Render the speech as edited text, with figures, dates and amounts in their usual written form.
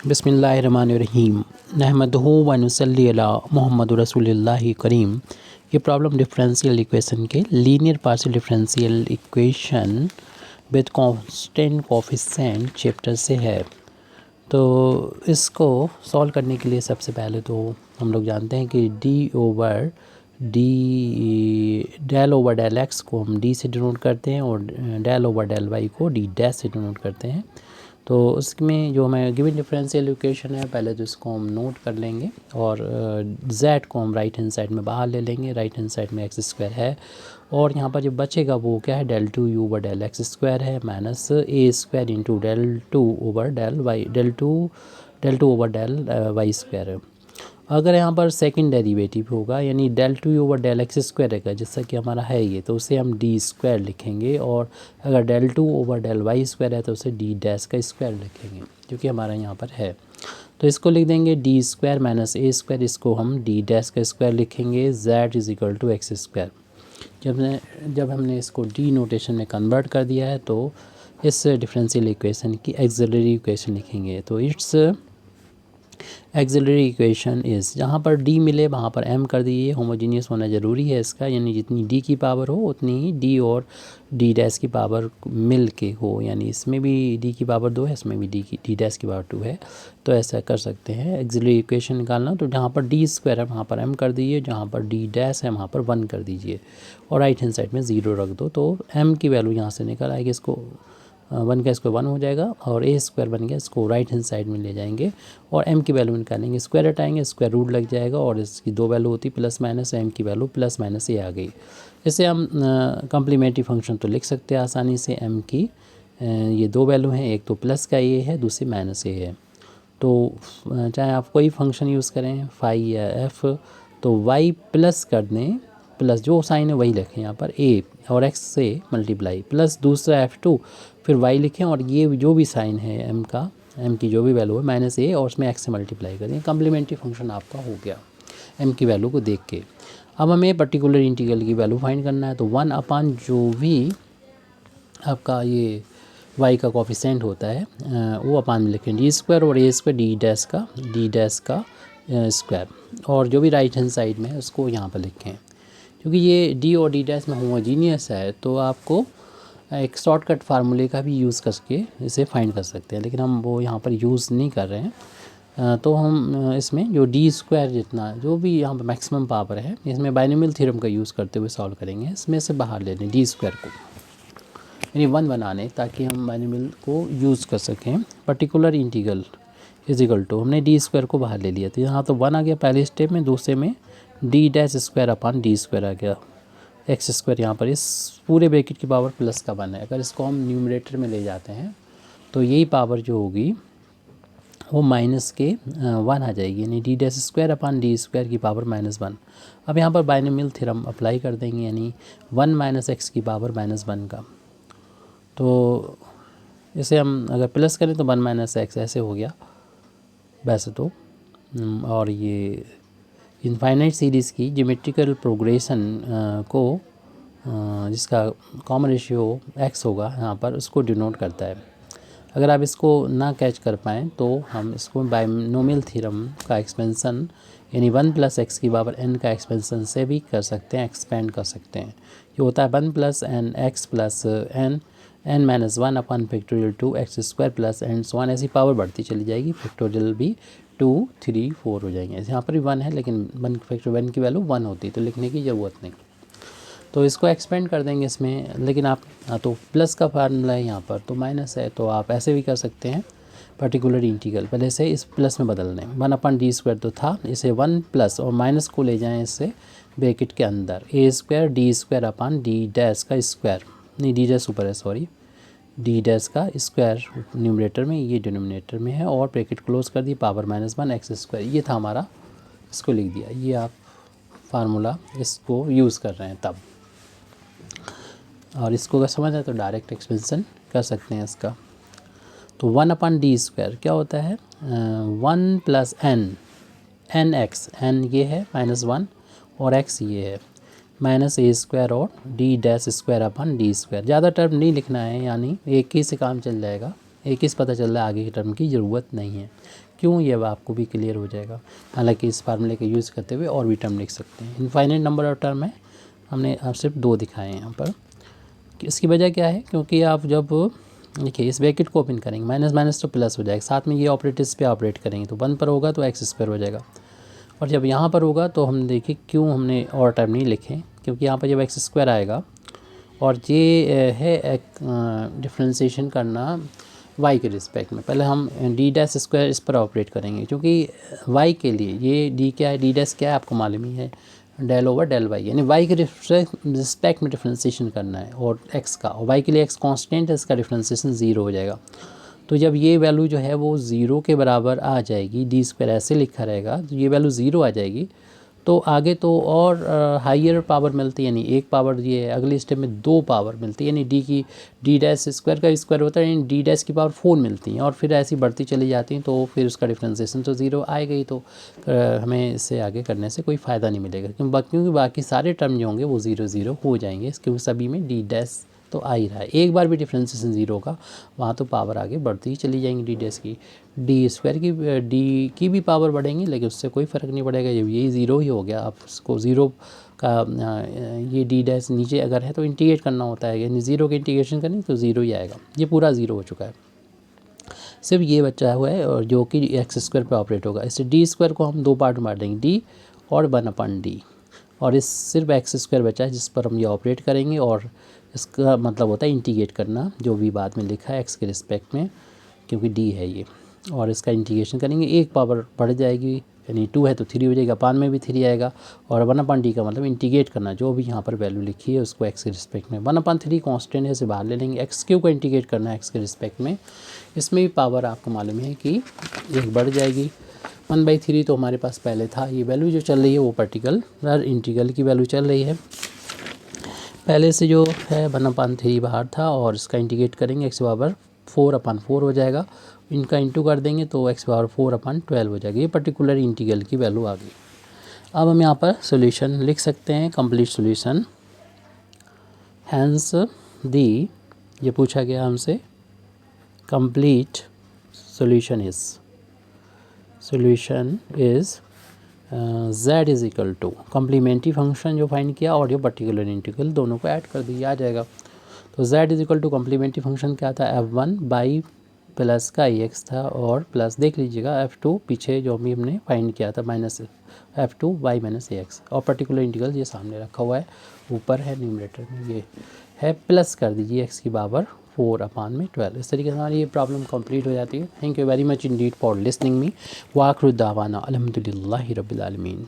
बिस्मिल्लाहिर्रहमानिर्रहीम नहमदुहु व नुसल्ली अला मुहम्मद रसूलिल्लाहि करीम। ये प्रॉब्लम डिफरेंशियल इक्वेशन के linear partial differential equation with constant coefficient chapter से है। तो इसको सॉल्व करने के लिए सबसे पहले तो हम लोग जानते हैं कि डेल ओवर डेल एक्स को हम डी से डिनोट करते हैं और डेल ओवर डेल वाई को डी डैश से डिनोट करते हैं। तो उसमें जो हमें गिवन डिफरेंशियल इक्वेशन है, पहले तो इसको हम नोट कर लेंगे और z को हम राइट हैंड साइड में बाहर ले लेंगे। राइट हैंड साइड में एक्स स्क्वायर है और यहाँ पर जो बचेगा वो क्या है, del two u over del x square है माइनस ए square into del two over del y del two over del y square है। अगर यहाँ पर सेकंड डेरिवेटिव होगा यानी del two over del x square रहेगा जैसा कि हमारा है ये, तो उसे हम डी स्क्वायर लिखेंगे। और अगर del two over del y square है तो उसे डी डैश का स्क्वायर लिखेंगे क्योंकि हमारा यहाँ पर है। तो इसको लिख देंगे डी स्क्वायर माइनस ए स्क्वायर, इसको हम डी डैश का स्क्वायर लिखेंगे। z is equal to x square. जब हमने इसको डी नोटेशन में कन्वर्ट कर दिया है तो इस डिफरेंशियल इक्वेशन की एक्सिलरी इक्वेशन लिखेंगे। तो इट्स एक्सिलरी इक्वेशन इज़, जहाँ पर d मिले वहाँ पर m कर दीजिए। होमोजीनियस होना ज़रूरी है इसका, यानी जितनी d की पावर हो उतनी ही d और d डैश की पावर मिल के हो। यानी इसमें भी d की पावर 2 है, इसमें भी d डैश की पावर 2 है। तो ऐसा कर सकते हैं एक्सिलरी इक्वेशन निकालना। तो जहाँ पर d स्क्वायर है वहाँ पर m कर दीजिए, जहाँ पर d डैश है वहाँ पर 1 कर दीजिए और राइट हैंड साइड में 0 रख दो। तो m की वैल्यू यहाँ से निकल आएगी। इसको 1 का स्क्वायर 1 हो जाएगा और ए स्क्वायर बन गया, इसको राइट हैंड साइड में ले जाएंगे और m की वैल्यू निकालेंगे। स्क्वायर हटाएंगे, स्क्वायर रूट लग जाएगा और इसकी 2 वैल्यू होती प्लस माइनस, m की वैल्यू प्लस माइनस ए आ गई। इसे हम कम्प्लीमेंट्री फंक्शन तो लिख सकते हैं आसानी से। m की ये 2 वैल्यू हैं, एक तो प्लस का ए है, दूसरी माइनस ए है। तो चाहे आप कोई फंक्शन यूज़ करें फाई या एफ, तो y प्लस कर दें, प्लस जो साइन है वही लिखें यहाँ पर a और x से मल्टीप्लाई, प्लस दूसरा f2 फिर y लिखें और ये जो भी साइन है m की जो भी वैल्यू है माइनस a और उसमें x से मल्टीप्लाई करें। कम्प्लीमेंट्री फंक्शन आपका हो गया m की वैल्यू को देख के। अब हमें पर्टिकुलर इंटीग्रल की वैल्यू फाइंड करना है। तो 1 अपान जो भी आपका ये y का कोफिशिएंट होता है वो अपान में लिखें डी स्क्वायर और ए स्क्वायर डी डैश का स्क्वायर, और जो भी राइट हैंड साइड में है उसको यहाँ पर लिखें। क्योंकि ये d और d डैश में होमोजीनियस है तो आपको एक शॉर्टकट फार्मूले का भी यूज़ करके इसे फाइंड कर सकते हैं, लेकिन हम वो यहाँ पर यूज़ नहीं कर रहे हैं। तो हम इसमें जो डी स्क्वायर जितना जो भी यहाँ पर मैक्सिमम पावर है, इसमें बाइनोमियल थ्योरम का यूज़ करते हुए सॉल्व करेंगे। इसमें से बाहर ले लें डी स्क्वायर को, यानी 1 बनाने, ताकि हम बाइनोमियल को यूज़ कर सकें। Particular integral is equal to, हमने डी स्क्वायर को बाहर ले लिया तो यहाँ तो 1 आ गया पहले स्टेप में, दूसरे में d dash square upon d square आ गया। एक्स स्क्वायर यहाँ पर इस पूरे ब्रैकेट की पावर प्लस का 1 है। अगर इसको हम न्यूमरेटर में ले जाते हैं तो यही पावर जो होगी वो माइनस के 1 आ जाएगी, यानी D dash square upon d square की पावर -1। अब यहाँ पर बाइनोमियल थ्योरम अप्लाई कर देंगे, यानी 1 माइनस एक्स की पावर -1 का। तो इसे हम अगर प्लस करें तो 1 माइनस एक्स ऐसे हो गया वैसे तो। और ये इनफाइनाइट सीरीज़ की ज्योमेट्रिकल प्रोग्रेशन को जिसका कॉमन रेशियो x होगा यहाँ पर, उसको डिनोट करता है। अगर आप इसको ना कैच कर पाएँ तो हम इसको बाइनोमियल थ्योरम का एक्सपेंसन, यानी 1 प्लस एक्स की पावर n का एक्सपेंसन से भी कर सकते हैं, एक्सपेंड कर सकते हैं। ये होता है 1 plus n x plus n minus 1 upon factorial 2 x square plus and so 1, ऐसी पावर बढ़ती चली जाएगी। फैक्टोरियल भी 2 3 4 हो जाएंगे। यहाँ पर भी 1 है लेकिन 1 फैक्टर 1 की वैल्यू 1 होती है तो लिखने की ज़रूरत नहीं। तो इसको एक्सपेंड कर देंगे इसमें, लेकिन आप तो प्लस का फार्मूला है यहाँ पर तो माइनस है, तो आप ऐसे भी कर सकते हैं। पर्टिकुलर इंटीग्रल पहले से इस प्लस में बदल दें। 1 अपन डी स्क्वायर तो था, इसे 1 प्लस और माइनस को ले जाएं इससे ब्रैकेट के अंदर, a square d square upon d dash का स्क्वायर, नहीं डी डैश ऊपर है सॉरी, डी डैश का स्क्वायर न्यूमरेटर में, ये डिनोमिनेटर में है, और ब्रैकेट क्लोज कर दी, पावर -1 एक्स स्क्वायर। ये था हमारा, इसको लिख दिया। ये आप फार्मूला इसको यूज़ कर रहे हैं तब, और इसको अगर समझ आए तो डायरेक्ट एक्सपेंसन कर सकते हैं इसका। तो 1 अपान डी स्क्वायर क्या होता है, 1 प्लस एन एक्स, एन ये है -1 और एक्स ये है माइनस ए स्क्वायर और D dash square upon D square. ज़्यादा टर्म नहीं लिखना है, यानी एक ही से काम चल जाएगा। एक इस पता चल रहा है, आगे की टर्म की ज़रूरत नहीं है। क्यों, ये अब आपको भी क्लियर हो जाएगा। हालांकि इस फार्मूले का यूज़ करते हुए और भी टर्म लिख सकते हैं। इनफाइनाइट नंबर ऑफ टर्म है, हमने आप सिर्फ 2 दिखाए हैं यहाँ पर। इसकी वजह क्या है, क्योंकि आप जब देखिए इस ब्रैकेट को ओपन करेंगे, माइनस माइनस तो प्लस हो जाएगा, साथ में ये ऑपरेटर्स पे ऑपरेट करेंगे तो 1 पर होगा तो एक्स स्क्वायर हो जाएगा। और जब यहाँ पर होगा तो हम देखिए क्यों हमने और टर्म नहीं लिखे, क्योंकि यहाँ पर जब एक्स स्क्वायर आएगा और ये है डिफ्रेंशिएशन करना y के रिस्पेक्ट में, पहले हम डी डैश स्क्वायर इस पर ऑपरेट करेंगे, क्योंकि y के लिए ये d क्या है, डी डैश क्या है आपको मालूम ही है, डेल ओवर डेल y, यानी y के रिस्पेक्ट में डिफ्रेंशिएशन करना है और x का, और y के लिए x कांस्टेंट है, इसका डिफ्रेंशिएशन 0 हो जाएगा। तो जब ये वैल्यू जो है वो 0 के बराबर आ जाएगी, डी स्क्वायर ऐसे लिखा रहेगा, तो ये वैल्यू 0 आ जाएगी, तो आगे तो और हाइयर पावर मिलती है, यानी एक पावर ये है, अगले स्टेप में 2 पावर मिलती है, यानी डी डैश स्क्वायर का स्क्वायर होता है, यानी डी डैश की पावर 4 मिलती हैं, और फिर ऐसी बढ़ती चली जाती हैं, तो फिर उसका डिफ्रेंशिएशन तो 0 आएगा ही, तो हमें इससे आगे करने से कोई फ़ायदा नहीं मिलेगा, क्योंकि बाकी सारे टर्म जो होंगे वो 0 0 हो जाएंगे, क्योंकि सभी में डी डैश तो आ ही रहा है। एक बार भी डिफ्रेंशिएशन 0 का, वहाँ तो पावर आगे बढ़ती ही चली जाएंगी डी डैश की, डी स्क्वायर की, डी की भी पावर बढ़ेंगी, लेकिन उससे कोई फ़र्क नहीं पड़ेगा, जब यही 0 ही हो गया, आप उसको 0 का ये डी डैश नीचे अगर है तो इंटीग्रेट करना होता है, यानी 0 के इंटीग्रेशन करेंगे तो 0 ही आएगा, ये पूरा 0 हो चुका है, सिर्फ ये बचा हुआ है, और जो कि एक्स स्क्वायर पर ऑपरेट होगा। इससे डी स्क्वायर को हम 2 पार्ट में बांट देंगे, डी और 1/d, और इस सिर्फ एक्स स्क्वायर बचा है जिस पर हम ये ऑपरेट करेंगे, और इसका मतलब होता है इंटीग्रेट करना, जो भी बाद में लिखा है एक्स के रिस्पेक्ट में, क्योंकि डी है ये, और इसका इंटीग्रेशन करेंगे, एक पावर बढ़ जाएगी, यानी 2 है तो 3 हो जाएगा, पान में भी 3 आएगा, और 1/d का मतलब इंटीग्रेट करना, जो भी यहाँ पर वैल्यू लिखी है उसको एक्स के रिस्पेक्ट में, 1/3 कांस्टेंट है, इसे बाहर ले लेंगे, एक्स क्यू को इंटीग्रेट करना है एक्स के रिस्पेक्ट में, इसमें भी पावर आपको मालूम है कि एक बढ़ जाएगी, 1/3 तो हमारे पास पहले था, ये वैल्यू जो चल रही है वो पर्टिकुलर इंटीग्रल की वैल्यू चल रही है, पहले से जो है 1/3 बाहर था, और इसका इंटीग्रेट करेंगे एक्स पावर 4/4 हो जाएगा, इनका इंटू कर देंगे तो एक्स पावर 4/12 हो जाएगी, ये पर्टिकुलर इंटीग्रल की वैल्यू आ गई। अब हम यहाँ पर सॉल्यूशन लिख सकते हैं, कंप्लीट सॉल्यूशन, हैंस दी, ये पूछा गया हमसे, complete solution is z is equal to complementary function जो फाइंड किया और जो पर्टिकुलर इंटीग्रल, दोनों को ऐड कर दिया, आ जाएगा। तो z is equal to complementary function क्या था, f1 बाई प्लस का x था, और प्लस देख लीजिएगा f2 पीछे जो भी हमने फाइंड किया था, minus f2 by minus ax, और पर्टिकुलर इंटीग्रल ये सामने रखा हुआ है, ऊपर है न्यूमरेटर में, ये है, प्लस कर दीजिए x की पावर 4/12। इस तरीके से हमारी ये प्रॉब्लम कंप्लीट हो जाती है। Thank you very much indeed for listening me. वाखिर दावाना अल्हम्दुलिल्लाहि रब्बिल आलमीन।